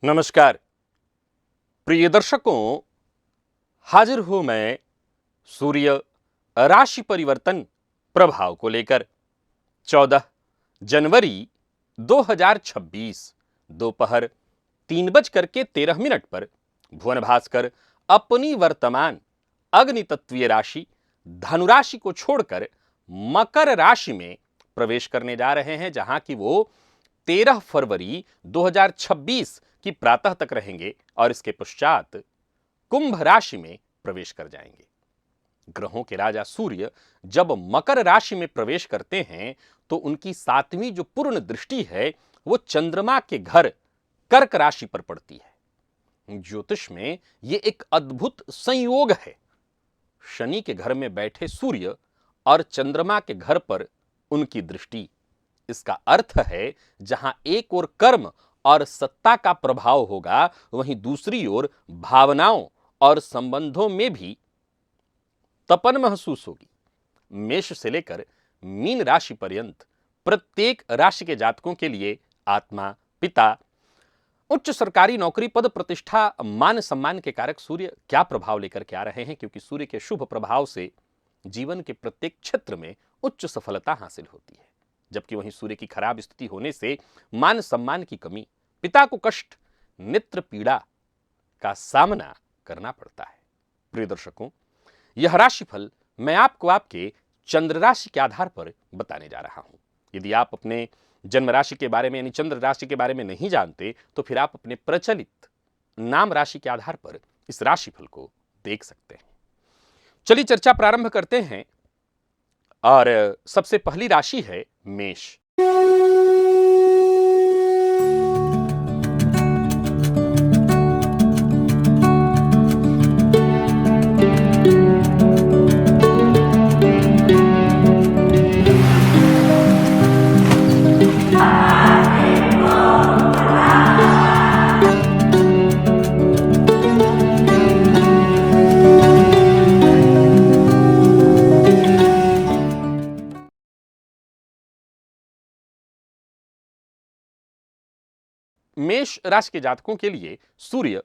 नमस्कार प्रिय दर्शकों, हाजिर हूं मैं सूर्य राशि परिवर्तन प्रभाव को लेकर। 14 जनवरी 2026 दोपहर 3:13 पर भुवन भास्कर अपनी वर्तमान अग्नि तत्वीय राशि धनु राशि को छोड़कर मकर राशि में प्रवेश करने जा रहे हैं, जहां की वो 13 फरवरी 2026 की प्रातः तक रहेंगे और इसके पश्चात कुंभ राशि में प्रवेश कर जाएंगे। ग्रहों के राजा सूर्य जब मकर राशि में प्रवेश करते हैं तो उनकी 7वीं जो पूर्ण दृष्टि है वो चंद्रमा के घर कर्क राशि पर पड़ती है। ज्योतिष में यह एक अद्भुत संयोग है। शनि के घर में बैठे सूर्य और चंद्रमा के घर पर उनकी दृष्टि। इसका अर्थ है जहां एक ओर कर्म और सत्ता का प्रभाव होगा, वहीं दूसरी ओर भावनाओं और संबंधों में भी तपन महसूस होगी। मेष से लेकर मीन राशि पर्यंत प्रत्येक राशि के जातकों के लिए आत्मा, पिता, उच्च सरकारी नौकरी, पद प्रतिष्ठा, मान सम्मान के कारक सूर्य क्या प्रभाव लेकर के आ रहे हैं, क्योंकि सूर्य के शुभ प्रभाव से जीवन के प्रत्येक क्षेत्र में उच्च सफलता हासिल होती है। जबकि वहीं सूर्य की खराब स्थिति होने से मान सम्मान की कमी, पिता को कष्ट, नेत्र पीड़ा का सामना करना पड़ता है। प्रिय दर्शकों, यह राशिफल मैं आपको आपके चंद्र राशि के आधार पर बताने जा रहा हूं। यदि आप अपने जन्म राशि के बारे में यानी चंद्र राशि के बारे में नहीं जानते तो फिर आप अपने प्रचलित नाम राशि के आधार पर इस राशिफल को देख सकते हैं। चलिए चर्चा प्रारंभ करते हैं और सबसे पहली राशि है मेष। मेष राशि के जातकों के लिए सूर्य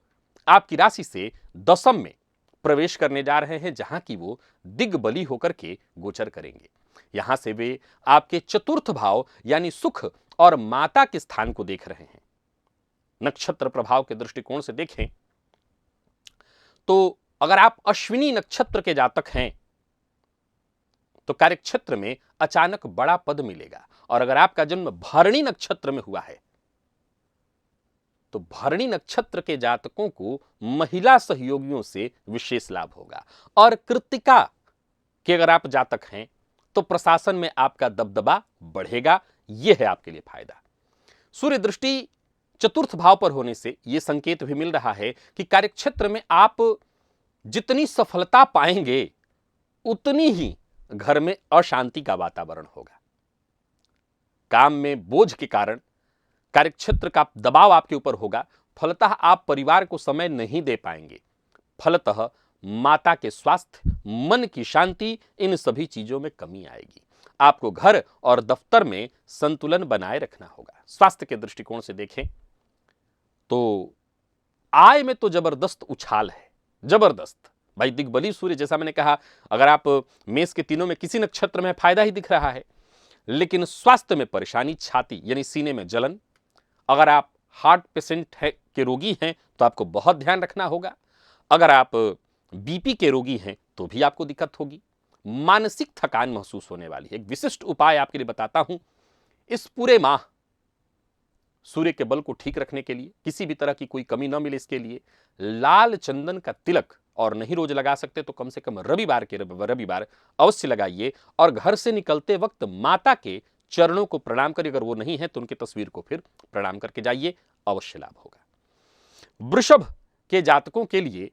आपकी राशि से दशम में प्रवेश करने जा रहे हैं, जहां की वो दिग्बली होकर के गोचर करेंगे। यहां से वे आपके चतुर्थ भाव यानी सुख और माता के स्थान को देख रहे हैं। नक्षत्र प्रभाव के दृष्टिकोण से देखें तो अगर आप अश्विनी नक्षत्र के जातक हैं तो कार्यक्षेत्र में अचानक बड़ा पद मिलेगा, और अगर आपका जन्म भरणी नक्षत्र में हुआ है तो भरणी नक्षत्र के जातकों को महिला सहयोगियों से विशेष लाभ होगा। और कृत्तिका के अगर आप जातक हैं तो प्रशासन में आपका दबदबा बढ़ेगा। यह है आपके लिए फायदा। सूर्य दृष्टि चतुर्थ भाव पर होने से यह संकेत भी मिल रहा है कि कार्यक्षेत्र में आप जितनी सफलता पाएंगे उतनी ही घर में अशांति का वातावरण होगा। काम में बोझ के कारण कार्यक्षेत्र का दबाव आपके ऊपर होगा। फलतः आप परिवार को समय नहीं दे पाएंगे। फलतः माता के स्वास्थ्य, मन की शांति, इन सभी चीजों में कमी आएगी। आपको घर और दफ्तर में संतुलन बनाए रखना होगा। स्वास्थ्य के दृष्टिकोण से देखें तो आय में तो जबरदस्त उछाल है, जबरदस्त। भाई दिग्बली सूर्य, जैसा मैंने कहा, अगर आप मेष के तीनों में किसी नक्षत्र में फायदा ही दिख रहा है, लेकिन स्वास्थ्य में परेशानी, छाती यानी सीने में जलन। अगर आप हार्ट पेशेंट है के रोगी हैं तो आपको बहुत ध्यान रखना होगा। अगर आप बीपी के रोगी हैं तो भी आपको दिक्कत होगी। मानसिक थकान महसूस होने वाली है। एक विशिष्ट उपाय आपके लिए बताता हूं। इस पूरे माह सूर्य के बल को ठीक रखने के लिए, किसी भी तरह की कोई कमी न मिले, इसके लिए लाल चंदन का तिलक, और नहीं रोज लगा सकते तो कम से कम रविवार अवश्य लगाइए। और घर से निकलते वक्त माता के चरणों को प्रणाम करिए। अगर वो नहीं है तो उनकी तस्वीर को फिर प्रणाम करके जाइए, अवश्य लाभ होगा। वृषभ के जातकों के लिए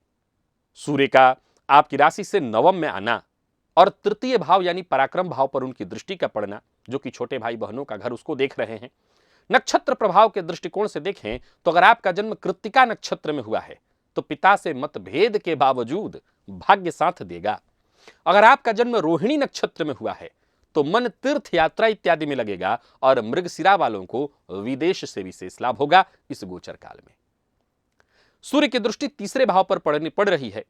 सूर्य का आपकी राशि से नवम में आना और तृतीय भाव यानी पराक्रम भाव पर उनकी दृष्टि का पड़ना, जो कि छोटे भाई बहनों का घर, उसको देख रहे हैं। नक्षत्र प्रभाव के दृष्टिकोण से देखें तो अगर आपका जन्म कृत्तिका नक्षत्र में हुआ है तो पिता से मतभेद के बावजूद भाग्य साथ देगा। अगर आपका जन्म रोहिणी नक्षत्र में हुआ है तो मन तीर्थ यात्रा इत्यादि में लगेगा और मृगशिरा वालों को विदेश से विशेष लाभ होगा इस गोचर काल में। सूर्य की दृष्टि तीसरे भाव पर पड़ रही है।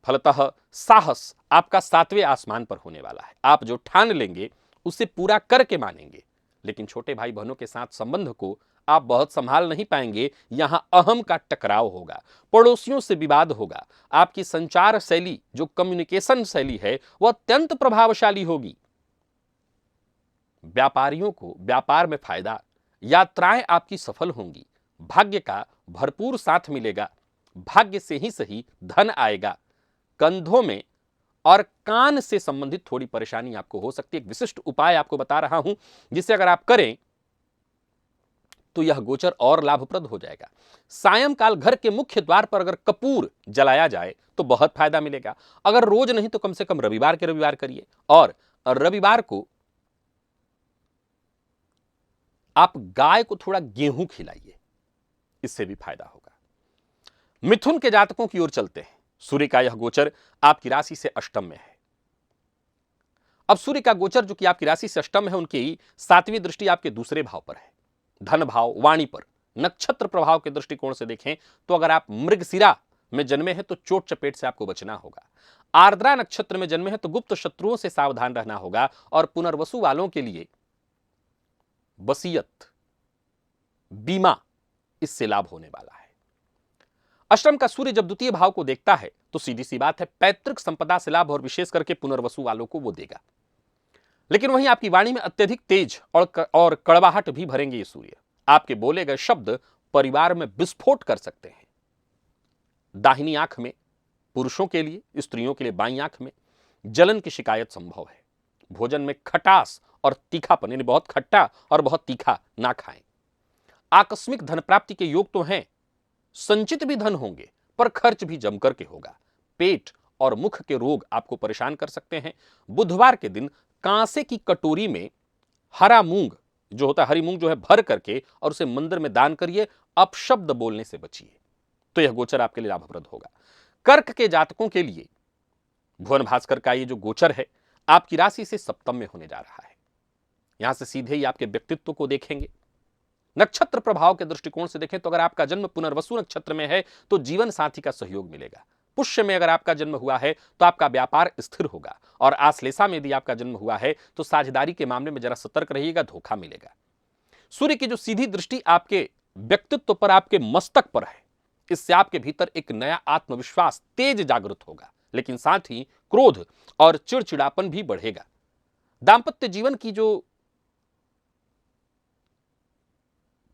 फलतः साहस आपका सातवें आसमान पर होने वाला है। आप जो ठान लेंगे उसे पूरा करके मानेंगे। लेकिन छोटे भाई बहनों के साथ संबंध को आप बहुत संभाल नहीं पाएंगे। यहां अहम का टकराव होगा, पड़ोसियों से विवाद होगा। आपकी संचार शैली, जो कम्युनिकेशन शैली है, वह अत्यंत प्रभावशाली होगी। व्यापारियों को व्यापार में फायदा, यात्राएं आपकी सफल होंगी, भाग्य का भरपूर साथ मिलेगा, भाग्य से ही सही धन आएगा। कंधों में और कान से संबंधित थोड़ी परेशानी आपको हो सकती है। एक विशिष्ट उपाय आपको बता रहा हूं, जिसे अगर आप करें तो यह गोचर और लाभप्रद हो जाएगा। सायंकाल घर के मुख्य द्वार पर अगर कपूर जलाया जाए तो बहुत फायदा मिलेगा। अगर रोज नहीं तो कम से कम रविवार के रविवार करिए, और रविवार को आप गाय को थोड़ा गेहूं खिलाइए, इससे भी फायदा होगा। मिथुन के जातकों की ओर चलते हैं। सूर्य का यह गोचर आपकी राशि से अष्टम में है। अब सूर्य का गोचर जो कि आपकी राशि से अष्टम है, उनकी सातवीं दृष्टि आपके दूसरे भाव पर है, धन भाव, वाणी पर। नक्षत्र प्रभाव के दृष्टिकोण से देखें तो अगर आप मृगशिरा में जन्मे हैं तो चोट चपेट से आपको बचना होगा। आर्द्रा नक्षत्र में जन्मे हैं तो गुप्त शत्रुओं से सावधान रहना होगा। और पुनर्वसु वालों के लिए वसीयत, बीमा, इससे लाभ होने वाला है। अष्टम का सूर्य जब द्वितीय भाव को देखता है तो सीधी सी बात है, पैतृक संपदा से लाभ, और विशेष करके पुनर्वसु वालों को वो देगा। लेकिन वहीं आपकी वाणी में अत्यधिक तेज और कड़वाहट भी भरेंगे ये सूर्य। आपके बोले गए शब्द परिवार में विस्फोट कर सकते हैं। दाहिनी आंख में पुरुषों के लिए, स्त्रियों के लिए बाईं आंख में जलन की शिकायत संभव है। भोजन में खटास और तीखापन, यानी बहुत खट्टा और बहुत तीखा ना खाएं। आकस्मिक धन प्राप्ति के योग तो हैं, संचित भी धन होंगे, पर खर्च भी जमकर के होगा। पेट और मुख के रोग आपको परेशान कर सकते हैं। बुधवार के दिन कांसे की कटोरी में हरा मूंग जो होता है, हरी मूंग जो है, भर करके और उसे मंदिर में दान करिए। अपशब्द बोलने से बचिए, तो यह गोचर आपके लिए लाभप्रद होगा। कर्क के जातकों के लिए भुवन भास्कर का ये जो गोचर है आपकी राशि से सप्तम में होने जा रहा है। यहां से सीधे ही आपके व्यक्तित्व को देखेंगे। नक्षत्र प्रभाव के दृष्टिकोण से देखें तो अगर आपका जन्म पुनर्वसु नक्षत्र में है तो जीवन साथी का सहयोग मिलेगा। पुष्य में अगर आपका जन्म हुआ है तो आपका व्यापार स्थिर होगा। और आश्लेषा में यदि आपका जन्म हुआ है तो साझेदारी के मामले में जरा सतर्क रहिएगा, धोखा मिलेगा। सूर्य की जो सीधी दृष्टि आपके व्यक्तित्व पर, आपके मस्तक पर है, इससे आपके भीतर एक नया आत्मविश्वास तेज जागृत होगा। लेकिन साथ ही क्रोध और चिड़चिड़ापन भी बढ़ेगा। दांपत्य जीवन की जो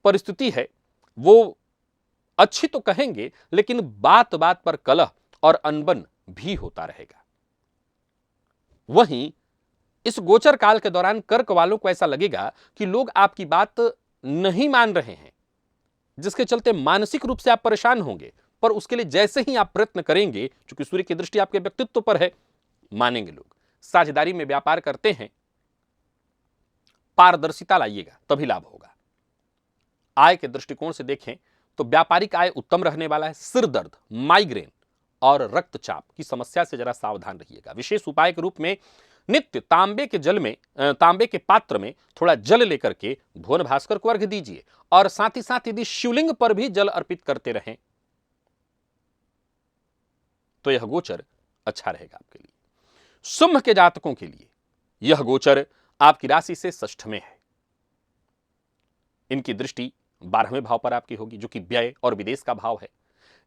परिस्थिति है वो अच्छी तो कहेंगे, लेकिन बात बात पर कलह और अनबन भी होता रहेगा। वहीं इस गोचर काल के दौरान कर्क वालों को ऐसा लगेगा कि लोग आपकी बात नहीं मान रहे हैं, जिसके चलते मानसिक रूप से आप परेशान होंगे। पर उसके लिए जैसे ही आप प्रयत्न करेंगे, क्योंकि सूर्य की दृष्टि आपके व्यक्तित्व पर है, मानेंगे लोग। साझेदारी में व्यापार करते हैं, पारदर्शिता लाइएगा, तभी लाभ होगा। आय के दृष्टिकोण से देखें तो व्यापारिक आय उत्तम रहने वाला है। सिर दर्द, माइग्रेन और रक्तचाप की समस्या से जरा सावधान रहिएगा। विशेष उपाय के रूप में नित्य तांबे के पात्र में थोड़ा जल लेकर के भुवन भास्कर को अर्घ्य दीजिए। और साथ ही साथ यदि शिवलिंग पर भी जल अर्पित करते रहें तो यह गोचर अच्छा रहेगा आपके लिए। सिंह के जातकों के लिए यह गोचर आपकी राशि से षष्ठ में है। इनकी दृष्टि 12वें भाव पर आपकी होगी, जो कि व्यय और विदेश का भाव है।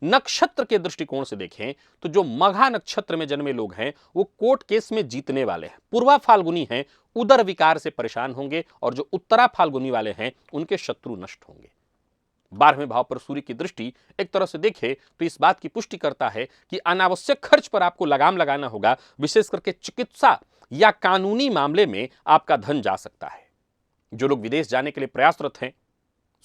नक्षत्र के दृष्टिकोण से देखें तो जो मघा नक्षत्र में जन्मे लोग हैं वो कोर्ट केस में जीतने वाले हैं। पूर्वा फाल्गुनी हैं, उदर विकार से परेशान होंगे। और जो उत्तरा फाल्गुनी वाले हैं उनके शत्रु नष्ट होंगे। 12वें भाव पर सूर्य की दृष्टि एक तरह से देखें तो इस बात की पुष्टि करता है कि अनावश्यक खर्च पर आपको लगाम लगाना होगा। विशेष करके चिकित्सा या कानूनी मामले में आपका धन जा सकता है। जो लोग विदेश जाने के लिए प्रयासरत हैं,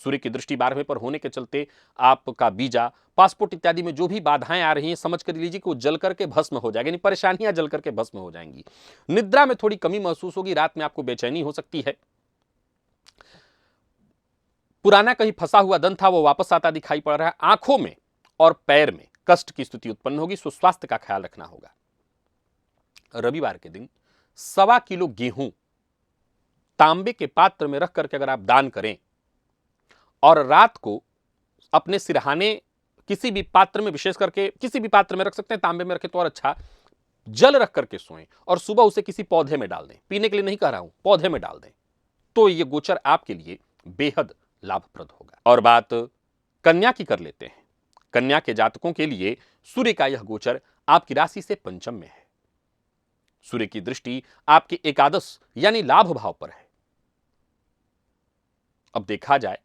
सूर्य की दृष्टि 12वें पर होने के चलते आपका वीजा, पासपोर्ट इत्यादि में जो भी बाधाएं आ रही हैं, समझ कर लीजिए कि वो जल करके भस्म हो जाएगी, यानी परेशानियां जल करके भस्म हो जाएंगी। निद्रा में थोड़ी कमी महसूस होगी, रात में आपको बेचैनी हो सकती है। पुराना कहीं फंसा हुआ धन था वो वापस आता दिखाई पड़ रहा है। आंखों में और पैर में कष्ट की स्थिति उत्पन्न होगी, सो स्वास्थ्य का ख्याल रखना होगा। रविवार के दिन 1.25 किलो गेहूं तांबे के पात्र में रख करके अगर आप दान करें और रात को अपने सिरहाने किसी भी पात्र में, विशेष करके किसी भी पात्र में रख सकते हैं, तांबे में रखें तो और अच्छा, जल रख करके सोएं और सुबह उसे किसी पौधे में डाल दें। पीने के लिए नहीं कह रहा हूं, पौधे में डाल दें, तो यह गोचर आपके लिए बेहद लाभप्रद होगा। और बात कन्या की कर लेते हैं। कन्या के जातकों के लिए सूर्य का यह गोचर आपकी राशि से पंचम में है। सूर्य की दृष्टि आपके एकादश यानी लाभ भाव पर है। अब देखा जाए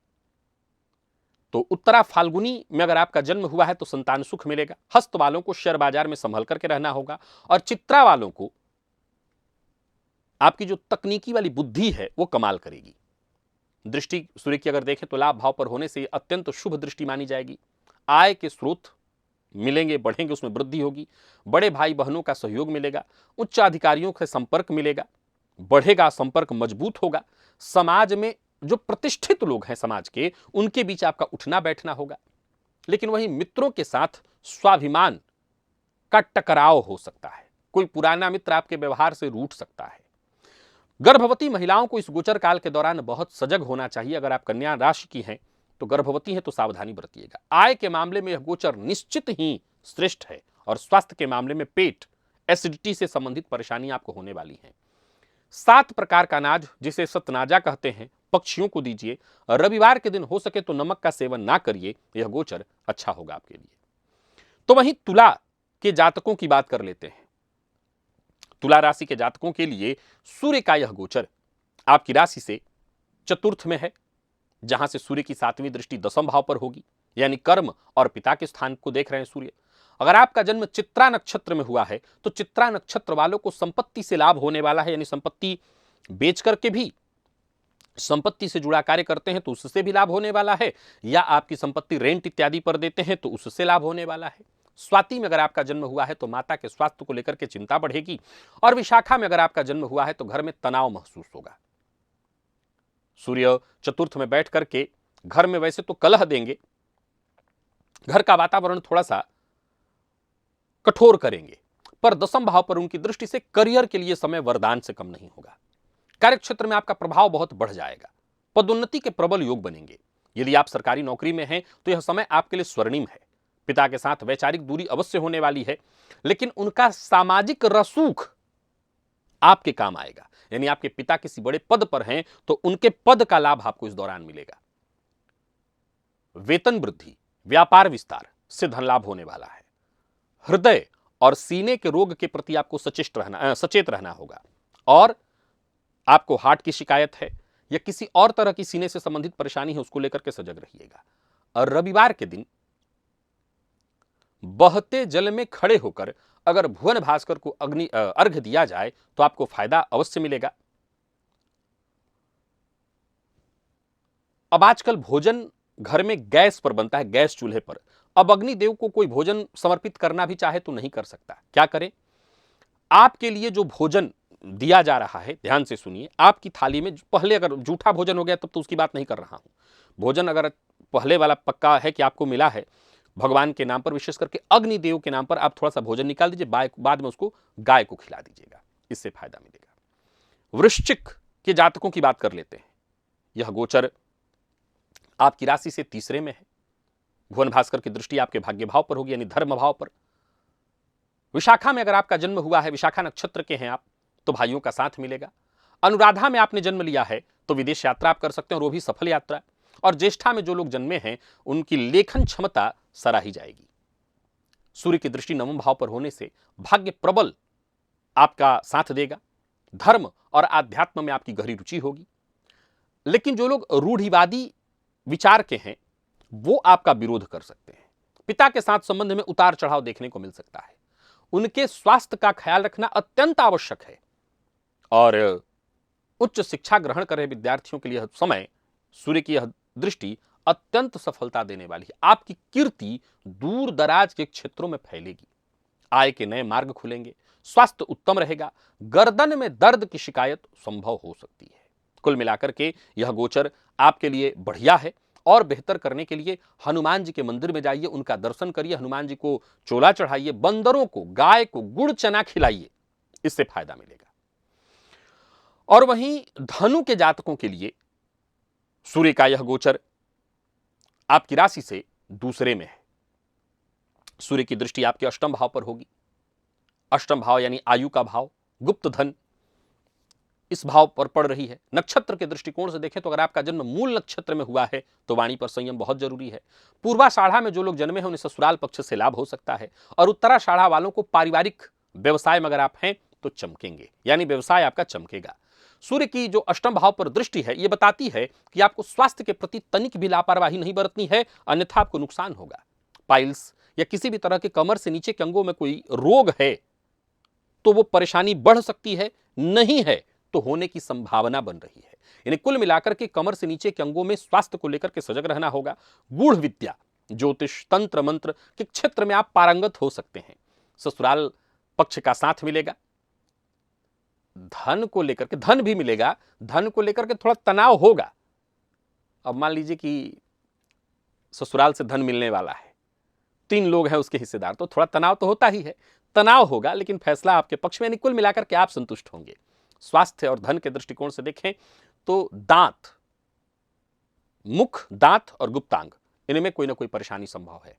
तो उत्तरा फाल्गुनी में अगर आपका जन्म हुआ है तो संतान सुख मिलेगा। हस्त वालों को शेयर बाजार में संभल करके रहना होगा, और चित्रा वालों को आपकी जो तकनीकी वाली बुद्धि है वो कमाल करेगी। दृष्टि सूर्य की अगर देखें तो लाभ भाव पर होने से अत्यंत शुभ दृष्टि मानी जाएगी। आय के स्रोत मिलेंगे, बढ़ेंगे, उसमें वृद्धि होगी। बड़े भाई बहनों का सहयोग मिलेगा, उच्च अधिकारियों से संपर्क मिलेगा, बढ़ेगा, संपर्क मजबूत होगा। समाज में जो प्रतिष्ठित लोग हैं समाज के, उनके बीच आपका उठना बैठना होगा। लेकिन वहीं मित्रों के साथ स्वाभिमान का टकराव हो सकता है। कोई पुराना मित्र आपके व्यवहार से रूठ सकता है। गर्भवती महिलाओं को इस गोचर काल के दौरान बहुत सजग होना चाहिए। अगर आप कन्या राशि की हैं तो गर्भवती हैं तो सावधानी बरतिएगा। आय के मामले में यह गोचर निश्चित ही श्रेष्ठ है, और स्वास्थ्य के मामले में पेट, एसिडिटी से संबंधित परेशानी आपको होने वाली है। 7 प्रकार का अनाज, जिसे सतनाजा कहते हैं, पक्षियों को दीजिए। रविवार के दिन हो सके तो नमक का सेवन ना करिए, यह गोचर अच्छा होगा आपके लिए। तो वहीं तुला के जातकों की बात कर लेते हैं। तुला राशि के जातकों के लिए सूर्य का यह गोचर आपकी राशि से चतुर्थ में है, जहां से सूर्य की 7वीं दृष्टि 10वें भाव पर होगी, यानी कर्म और पिता के स्थान को देख रहे हैं सूर्य। अगर आपका जन्म चित्रा नक्षत्र में हुआ है तो चित्रा नक्षत्र वालों को संपत्ति से लाभ होने वाला है, यानी संपत्ति बेच करके भी संपत्ति से जुड़ा कार्य करते हैं तो उससे भी लाभ होने वाला है, या आपकी संपत्ति रेंट इत्यादि पर देते हैं तो उससे लाभ होने वाला है। स्वाति में अगर आपका जन्म हुआ है तो माता के स्वास्थ्य को लेकर के चिंता बढ़ेगी, और विशाखा में अगर आपका जन्म हुआ है तो घर में तनाव महसूस होगा। सूर्य चतुर्थ में बैठ करके घर में वैसे तो कलह देंगे, घर का वातावरण थोड़ा सा कठोर करेंगे, पर 10वें भाव पर उनकी दृष्टि से करियर के लिए समय वरदान से कम नहीं होगा। कार्यक्षेत्र में आपका प्रभाव बहुत बढ़ जाएगा, पदोन्नति के प्रबल योग बनेंगे। यदि आप सरकारी नौकरी में हैं तो यह समय आपके लिए स्वर्णिम है। पिता के साथ वैचारिक दूरी अवश्य होने वाली है, लेकिन उनका सामाजिक रसूख आपके काम आएगा। यानी आपके पिता किसी बड़े पद पर हैं तो उनके पद का लाभ आपको इस दौरान मिलेगा। वेतन वृद्धि, व्यापार विस्तार से धन लाभ होने वाला है। हृदय और सीने के रोग के प्रति आपको सचेत रहना होगा, और आपको हार्ट की शिकायत है या किसी और तरह की सीने से संबंधित परेशानी है उसको लेकर के सजग रहिएगा। और रविवार के दिन बहते जल में खड़े होकर अगर भुवन भास्कर को अर्घ्य दिया जाए तो आपको फायदा अवश्य मिलेगा। अब आजकल भोजन घर में गैस पर बनता है, गैस चूल्हे पर। अब अग्निदेव को कोई भोजन समर्पित करना भी चाहे तो नहीं कर सकता। क्या करें? आपके लिए जो भोजन दिया जा रहा है, ध्यान से सुनिए, आपकी थाली में पहले अगर जूठा भोजन हो गया तब तो उसकी बात नहीं कर रहा हूं। भोजन अगर पहले वाला पक्का है कि आपको मिला है भगवान के नाम पर, विशेष करके अग्निदेव के नाम पर, आप थोड़ा सा भोजन निकाल दीजिए, बाद में उसको गाय को खिला दीजिएगा, इससे फायदा मिलेगा। वृश्चिक के जातकों की बात कर लेते हैं। यह गोचर आपकी राशि से तीसरे में है। भुवन भास्कर की दृष्टि आपके भाग्य भाव पर होगी, यानी धर्म भाव पर। विशाखा में अगर आपका जन्म हुआ है, विशाखा नक्षत्र के हैं आप, तो भाइयों का साथ मिलेगा। अनुराधा में आपने जन्म लिया है तो विदेश यात्रा आप कर सकते हैं, और वो भी सफल यात्रा। और ज्येष्ठा में जो लोग जन्मे हैं उनकी लेखन क्षमता सराही जाएगी। सूर्य की दृष्टि 9वें भाव पर होने से भाग्य प्रबल आपका साथ देगा। धर्म और आध्यात्म में आपकी गहरी रुचि होगी। लेकिन जो लोग रूढ़िवादी विचार के हैं वो आपका विरोध कर सकते हैं। पिता के साथ संबंध में उतार चढ़ाव देखने को मिल सकता है। उनके स्वास्थ्य का ख्याल रखना अत्यंत आवश्यक है। और उच्च शिक्षा ग्रहण कर रहे विद्यार्थियों के लिए समय, सूर्य की यह दृष्टि अत्यंत सफलता देने वाली है। आपकी कीर्ति दूर दराज के क्षेत्रों में फैलेगी। आय के नए मार्ग खुलेंगे। स्वास्थ्य उत्तम रहेगा। गर्दन में दर्द की शिकायत संभव हो सकती है। कुल मिलाकर के यह गोचर आपके लिए बढ़िया है, और बेहतर करने के लिए हनुमान जी के मंदिर में जाइए, उनका दर्शन करिए, हनुमान जी को चोला चढ़ाइए, बंदरों को, गाय को गुड़ चना खिलाइए, इससे फायदा मिलेगा। और वहीं धनु के जातकों के लिए सूर्य का यह गोचर आपकी राशि से दूसरे में है। सूर्य की दृष्टि आपके अष्टम भाव पर होगी। अष्टम भाव यानी आयु का भाव, गुप्त धन, इस भाव पर पड़ रही है। नक्षत्र के दृष्टिकोण से देखें तो अगर आपका जन्म मूल नक्षत्र में हुआ है तो वाणी पर संयम बहुत जरूरी है। पूर्वाषाढ़ा में जो लोग जन्मे हैं उन्हें ससुराल पक्ष से लाभ हो सकता है, और उत्तराषाढ़ा वालों को पारिवारिक व्यवसाय में अगर आप हैं तो चमकेंगे, यानी व्यवसाय आपका चमकेगा। सूर्य की जो अष्टम भाव पर दृष्टि है, यह बताती है कि आपको स्वास्थ्य के प्रति तनिक भी लापरवाही नहीं बरतनी है, अन्यथा आपको नुकसान होगा। पाइल्स या किसी भी तरह के कमर से नीचे के अंगों में कोई रोग है तो वो परेशानी बढ़ सकती है, नहीं है तो होने की संभावना बन रही है। यानी कुल मिलाकर के कमर से नीचे के अंगों में स्वास्थ्य को लेकर के सजग रहना होगा। गूढ़ विद्या, ज्योतिष, तंत्र मंत्र के क्षेत्र में आप पारंगत हो सकते हैं। ससुराल पक्ष का साथ मिलेगा। धन को लेकर के, धन भी मिलेगा, धन को लेकर के थोड़ा तनाव होगा। अब मान लीजिए कि ससुराल से धन मिलने वाला है, 3 लोग हैं उसके हिस्सेदार, तो थोड़ा तनाव तो होता ही है, तनाव होगा, लेकिन फैसला आपके पक्ष में, कुल मिलाकर के आप संतुष्ट होंगे। स्वास्थ्य और धन के दृष्टिकोण से देखें तो दांत, मुख, दांत और गुप्तांग, इनमें कोई ना कोई परेशानी संभव है।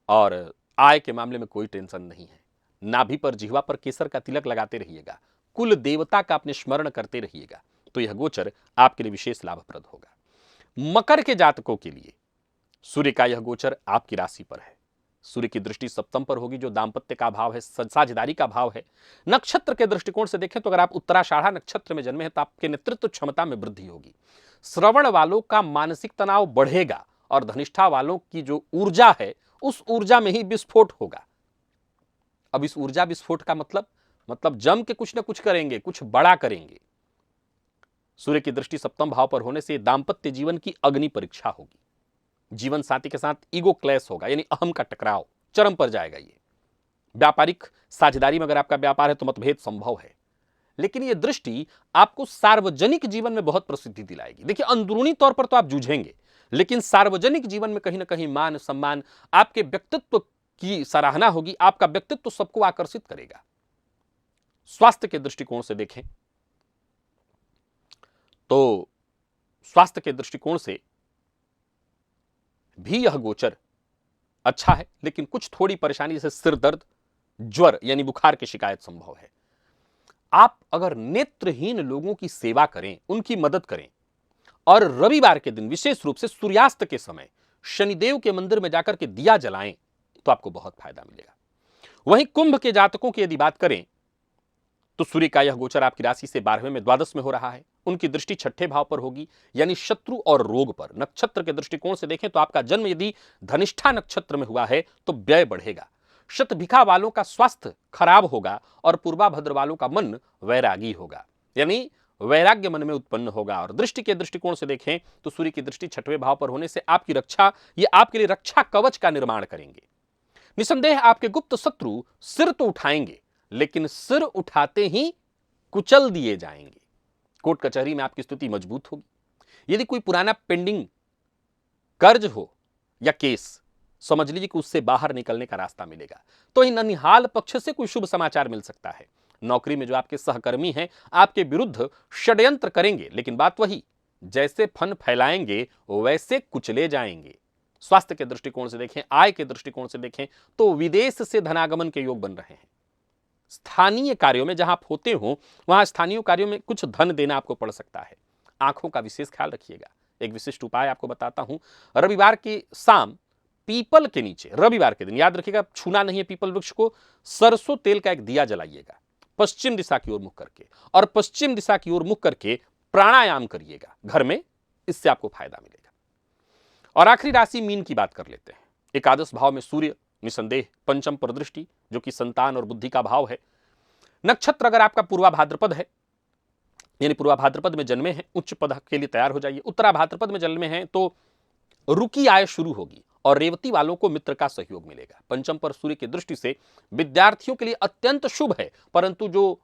और आय के मामले में कोई टेंशन नहीं है। नाभि पर, जिह्वा पर केसर का तिलक लगाते रहिएगा, कुल देवता का अपने स्मरण करते रहिएगा, तो यह गोचर आपके लिए विशेष लाभप्रद होगा। मकर के जातकों के लिए सूर्य का यह गोचर आपकी राशि पर है। सूर्य की दृष्टि सप्तम पर होगी, जो दांपत्य का भाव है, साझेदारी का भाव है। नक्षत्र के दृष्टिकोण से देखें तो अगर आप उत्तराषाढ़ा नक्षत्र में जन्मे हैं तो आपके नेतृत्व क्षमता में वृद्धि होगी। श्रवण वालों का मानसिक तनाव बढ़ेगा, और धनिष्ठा वालों की जो ऊर्जा है उस ऊर्जा में ही विस्फोट होगा। अब इस ऊर्जा विस्फोट का मतलब जम के कुछ ना कुछ करेंगे, कुछ बड़ा करेंगे। सूर्य की दृष्टि सप्तम भाव पर होने से दांपत्य जीवन की अग्नि परीक्षा होगी। जीवन साथी के साथ ईगो क्लैश होगा, यानी अहम का टकराव चरम पर जाएगा। ये व्यापारिक साझेदारी में अगर आपका व्यापार है तो मतभेद संभव है, लेकिन यह दृष्टि आपको सार्वजनिक जीवन में बहुत प्रसिद्धि दिलाएगी। देखिए, अंदरूनी तौर पर तो आप जूझेंगे, लेकिन सार्वजनिक जीवन में कहीं ना कहीं मान सम्मान, आपके व्यक्तित्व की सराहना होगी, आपका व्यक्तित्व सबको आकर्षित करेगा। स्वास्थ्य के दृष्टिकोण से देखें तो स्वास्थ्य के दृष्टिकोण से भी यह गोचर अच्छा है, लेकिन कुछ थोड़ी परेशानी जैसे सिर दर्द, ज्वर यानी बुखार की शिकायत संभव है। आप अगर नेत्रहीन लोगों की सेवा करें, उनकी मदद करें, और रविवार के दिन विशेष रूप से सूर्यास्त के समय शनिदेव के मंदिर में जाकर के दिया जलाएं तो आपको बहुत फायदा मिलेगा। वहीं कुंभ के जातकों की यदि बात करें तो सूर्य का यह गोचर आपकी राशि से 12वें में, द्वादश में हो रहा है। उनकी दृष्टि छठे भाव पर होगी, यानी शत्रु और रोग पर। नक्षत्र के दृष्टिकोण से देखें तो आपका जन्म यदि धनिष्ठा नक्षत्र में हुआ है तो व्यय बढ़ेगा। शतभिखा वालों का स्वास्थ्य खराब होगा, और पूर्वाभद्र वालों का मन वैरागी होगा, यानी वैराग्य मन में उत्पन्न होगा। और दृष्टि के दृष्टिकोण से देखें तो सूर्य की दृष्टि छठवें भाव पर होने से आपकी रक्षा, ये आपके लिए रक्षा कवच का निर्माण करेंगे। निसंदेह आपके गुप्त शत्रु सिर तो उठाएंगे, लेकिन सिर उठाते ही कुचल दिए जाएंगे। कोर्ट कचहरी में आपकी स्थिति मजबूत होगी। यदि कोई पुराना पेंडिंग कर्ज हो या केस, समझ लीजिए कि उससे बाहर निकलने का रास्ता मिलेगा। तो इन ननिहाल पक्ष से कोई शुभ समाचार मिल सकता है। नौकरी में जो आपके सहकर्मी हैं आपके विरुद्ध षड्यंत्र करेंगे, लेकिन बात वही, जैसे फन फैलाएंगे वैसे कुचले जाएंगे। स्वास्थ्य के दृष्टिकोण से देखें, आय के दृष्टिकोण से देखें तो विदेश से धनागमन के योग बन रहे हैं। स्थानीय कार्यों में जहां आप होते हो वहां स्थानीय कार्यों में कुछ धन देना आपको पड़ सकता है। आंखों का विशेष ख्याल रखिएगा। एक विशिष्ट उपाय आपको बताता हूं। रविवार की शाम पीपल के नीचे, रविवार के दिन याद रखिएगा, छूना नहीं है पीपल वृक्ष को, सरसों तेल का एक दिया जलाइएगा पश्चिम दिशा की ओर मुख करके, और पश्चिम दिशा की ओर मुख करके प्राणायाम करिएगा घर में। इससे आपको फायदा मिलेगा। और आखिरी राशि मीन की बात कर लेते हैं। एकादश भाव में सूर्य, निसंदेह पंचम पर दृष्टि, जो कि संतान और बुद्धि का भाव है। नक्षत्र अगर आपका पूर्वा भाद्रपद है, यानी पूर्वा भाद्रपद में जन्मे हैं, उच्च पद के लिए तैयार हो जाइए। उत्तरा भाद्रपद में जन्मे हैं तो रुकी आय शुरू होगी, और रेवती वालों को मित्र का सहयोग मिलेगा। पंचम पर सूर्य की दृष्टि से विद्यार्थियों के लिए अत्यंत शुभ है, परंतु जो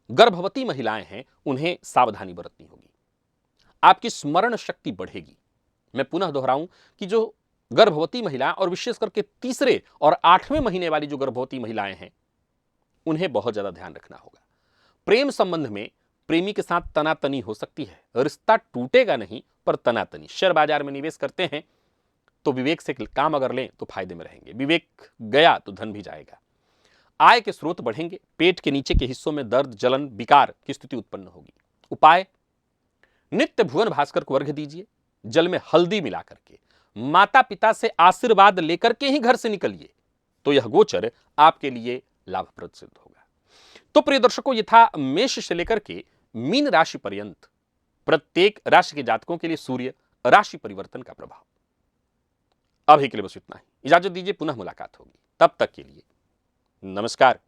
गर्भवती महिलाएं हैं उन्हें सावधानी बरतनी होगी। आपकी स्मरण शक्ति बढ़ेगी। मैं पुनः दोहराऊं कि जो गर्भवती महिला, और विशेष करके तीसरे और 8वें महीने वाली जो गर्भवती महिलाएं हैं, उन्हें बहुत ज्यादा ध्यान रखना होगा। प्रेम संबंध में प्रेमी के साथ तनातनी हो सकती है। रिश्ता टूटेगा नहीं, पर तनातनी। शेयर बाजार में निवेश करते हैं तो विवेक से काम अगर लें तो फायदे में रहेंगे। विवेक गया तो धन भी जाएगा। आय के स्रोत बढ़ेंगे। पेट के नीचे के हिस्सों में दर्द, जलन, विकार की स्थिति उत्पन्न होगी। उपाय, नित्य भुवन भास्कर को अर्घ्य दीजिए, जल में हल्दी मिला करके। माता पिता से आशीर्वाद लेकर के ही घर से निकलिए, तो यह गोचर आपके लिए लाभप्रद सिद्ध होगा। तो प्रिय दर्शकों, ये था मेष से लेकर के मीन राशि पर्यंत प्रत्येक राशि के जातकों के लिए सूर्य राशि परिवर्तन का प्रभाव। अभी के लिए बस इतना ही। इजाजत दीजिए, पुनः मुलाकात होगी। तब तक के लिए नमस्कार।